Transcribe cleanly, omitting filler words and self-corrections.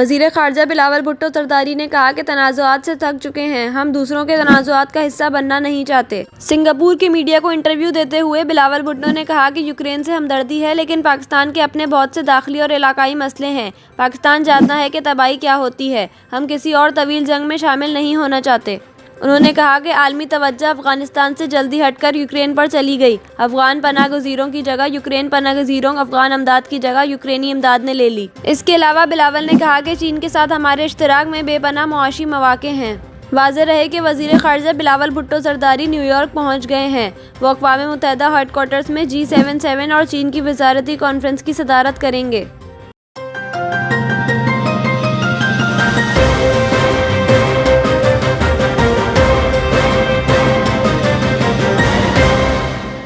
वज़ीर ख़ारजा बिलावल भुट्टो ज़रदारी ने कहा कि तनाज़ुआत से थक चुके हैं, हम दूसरों के तनाज़ुआत का हिस्सा बनना नहीं चाहते। सिंगापुर की मीडिया को इंटरव्यू देते हुए बिलावल भुट्टो ने कहा कि यूक्रेन से हमदर्दी है, लेकिन पाकिस्तान के अपने बहुत से दाखिली और इलाकाई मसले हैं। पाकिस्तान जानता है कि तबाही क्या होती है। हम किसी और तवील जंग में शामिल नहीं होना चाहते। उन्होंने कहा कि आलमी तवज्जो अफ़गानिस्तान से जल्दी हटकर यूक्रेन पर चली गई। अफ़गान पनाह गज़ीरों की जगह यूक्रेन पनाह गज़ीरों, अफ़गान इमदाद की जगह यूक्रेनी इमदाद ने ले ली। इसके अलावा बिलावल ने कहा कि चीन के साथ हमारे इश्तिराक में बेपनाह मुआशी मौक़े हैं। वाज़ेह रहे कि वज़ीर ख़ारजा बिलावल भुट्टो ज़रदारी न्यूयॉर्क पहुँच गए हैं। वो अक़वाम मुत्तहिदा हेडक्वार्टर्स में G77 और चीन की वज़ारती कॉन्फ्रेंस की सदारत करेंगे।